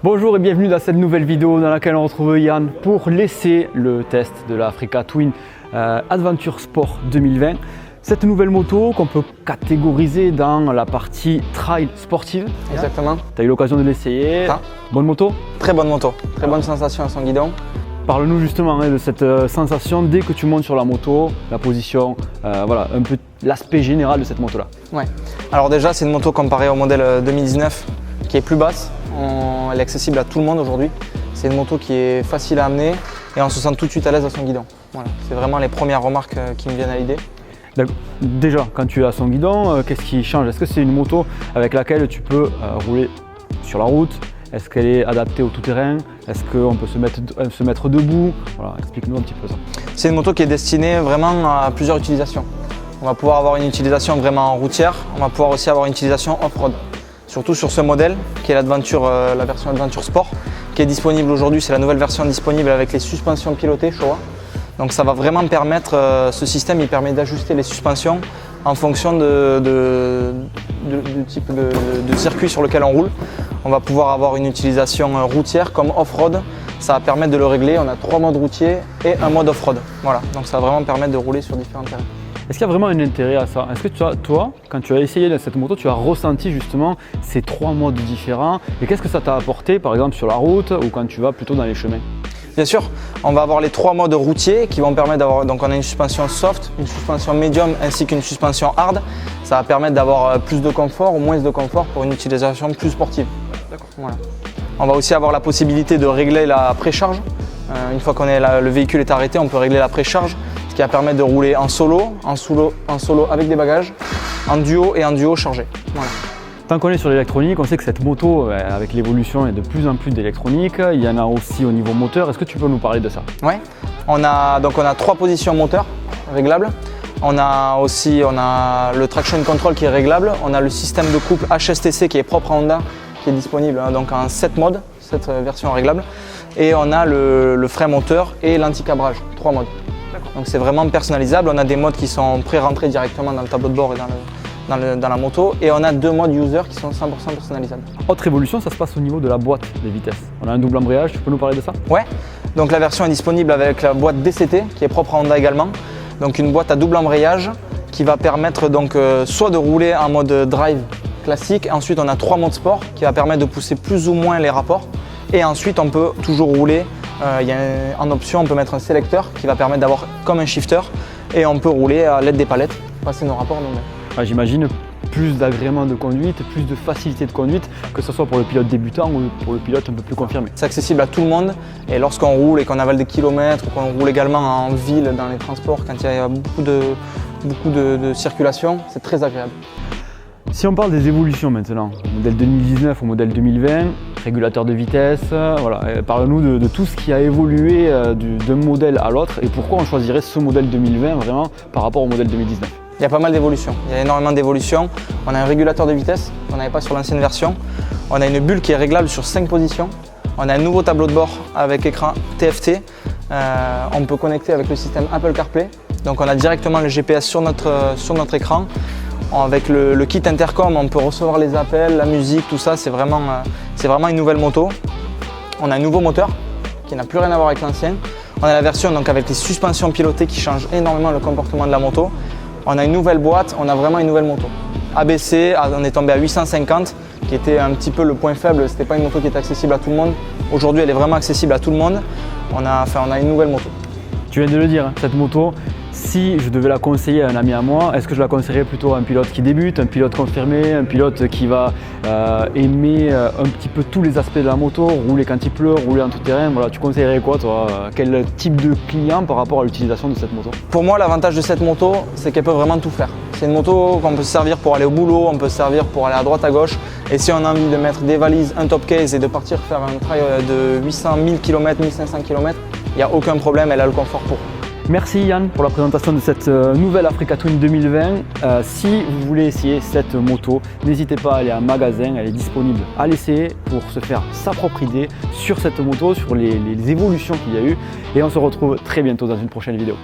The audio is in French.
Bonjour et bienvenue dans cette nouvelle vidéo dans laquelle on retrouve Yann pour laisser le test de la Africa Twin Adventure Sport 2020. Cette nouvelle moto qu'on peut catégoriser dans la partie trail sportive. Exactement. Tu as eu l'occasion de l'essayer. Bonne moto? Très bonne moto, très bonne sensation à son guidon. Parle-nous justement de cette sensation dès que tu montes sur la moto, la position, voilà un peu l'aspect général de cette moto-là. Ouais. Alors déjà c'est une moto comparée au modèle 2019 qui est plus basse. Elle est accessible à tout le monde aujourd'hui. C'est une moto qui est facile à amener et on se sent tout de suite à l'aise à son guidon. Voilà. C'est vraiment les premières remarques qui me viennent à l'idée. Déjà, quand tu as son guidon, qu'est-ce qui change? Est-ce que c'est une moto avec laquelle tu peux rouler sur la route? Est-ce qu'elle est adaptée au tout-terrain? Est-ce qu'on peut se mettre debout? Voilà, explique-nous un petit peu ça. C'est une moto qui est destinée vraiment à plusieurs utilisations. On va pouvoir avoir une utilisation vraiment routière, on va pouvoir aussi avoir une utilisation off-road. Surtout sur ce modèle qui est la version Adventure Sport qui est disponible aujourd'hui. C'est la nouvelle version disponible avec les suspensions pilotées Showa. Donc ça va vraiment permettre, ce système il permet d'ajuster les suspensions en fonction du type de circuit sur lequel on roule. On va pouvoir avoir une utilisation routière comme off-road. Ça va permettre de le régler. On a 3 modes routiers et un mode off-road. Voilà, donc ça va vraiment permettre de rouler sur différents terrains. Est-ce qu'il y a vraiment un intérêt à ça? Est-ce que toi, quand tu as essayé cette moto, tu as ressenti justement ces 3 modes différents? Et qu'est-ce que ça t'a apporté par exemple sur la route ou quand tu vas plutôt dans les chemins? Bien sûr, on va avoir les 3 modes routiers qui vont permettre d'avoir, donc on a une suspension soft, une suspension médium ainsi qu'une suspension hard. Ça va permettre d'avoir plus de confort ou moins de confort pour une utilisation plus sportive. Voilà. On va aussi avoir la possibilité de régler la précharge. Une fois que le véhicule est arrêté, on peut régler la précharge, ce qui va permettre de rouler en solo avec des bagages, en duo et en duo chargé. Voilà. Tant qu'on est sur l'électronique, on sait que cette moto, avec l'évolution, est de plus en plus d'électronique. Il y en a aussi au niveau moteur. Est-ce que tu peux nous parler de ça? Oui, on a 3 positions moteur réglables. On a le traction control qui est réglable. On a le système de couple HSTC qui est propre à Honda, qui est disponible donc en 7 modes, 7 versions réglables. Et on a le frein moteur et l'anti-cabrage, 3 modes. Donc c'est vraiment personnalisable. On a des modes qui sont pré-rentrés directement dans le tableau de bord et dans la moto, et on a 2 modes user qui sont 100% personnalisables. Autre évolution, ça se passe au niveau de la boîte des vitesses. On a un double embrayage, tu peux nous parler de ça? Ouais, donc la version est disponible avec la boîte DCT qui est propre à Honda également. Donc une boîte à double embrayage qui va permettre donc soit de rouler en mode drive classique, ensuite on a 3 modes sport qui va permettre de pousser plus ou moins les rapports, et ensuite on peut toujours rouler, en option on peut mettre un sélecteur qui va permettre d'avoir comme un shifter, et on peut rouler à l'aide des palettes, passer nos rapports nous-mêmes. J'imagine plus d'agrément de conduite, plus de facilité de conduite, que ce soit pour le pilote débutant ou pour le pilote un peu plus confirmé. C'est accessible à tout le monde, et lorsqu'on roule et qu'on avale des kilomètres, ou qu'on roule également en ville, dans les transports, quand il y a beaucoup de circulation, c'est très agréable. Si on parle des évolutions maintenant, modèle 2019 au modèle 2020, régulateur de vitesse, voilà. Parle-nous de tout ce qui a évolué d'un modèle à l'autre et pourquoi on choisirait ce modèle 2020 vraiment par rapport au modèle 2019. Il y a pas mal d'évolutions, il y a énormément d'évolutions. On a un régulateur de vitesse qu'on n'avait pas sur l'ancienne version. On a une bulle qui est réglable sur 5 positions. On a un nouveau tableau de bord avec écran TFT. On peut connecter avec le système Apple CarPlay. Donc on a directement le GPS sur notre écran. Avec le kit intercom, on peut recevoir les appels, la musique, tout ça. C'est vraiment une nouvelle moto. On a un nouveau moteur qui n'a plus rien à voir avec l'ancien. On a la version donc, avec les suspensions pilotées qui changent énormément le comportement de la moto. On a une nouvelle boîte, on a vraiment une nouvelle moto. ABC, on est tombé à 850, qui était un petit peu le point faible. C'était pas une moto qui était accessible à tout le monde. Aujourd'hui, elle est vraiment accessible à tout le monde. On a une nouvelle moto. Tu viens de le dire, cette moto, si je devais la conseiller à un ami à moi, est-ce que je la conseillerais plutôt à un pilote qui débute, un pilote confirmé, un pilote qui va aimer un petit peu tous les aspects de la moto, rouler quand il pleut, rouler en tout terrain, voilà, tu conseillerais quoi toi? Quel type de client par rapport à l'utilisation de cette moto? Pour moi, l'avantage de cette moto, c'est qu'elle peut vraiment tout faire. C'est une moto qu'on peut se servir pour aller au boulot, on peut se servir pour aller à droite à gauche, et si on a envie de mettre des valises, un top case et de partir faire un trail de 800 000 km, 1500 km, il n'y a aucun problème, elle a le confort pour. Merci Yann pour la présentation de cette nouvelle Africa Twin 2020. Si vous voulez essayer cette moto, n'hésitez pas à aller en magasin, elle est disponible à l'essayer pour se faire sa propre idée sur cette moto, sur les évolutions qu'il y a eu. Et on se retrouve très bientôt dans une prochaine vidéo.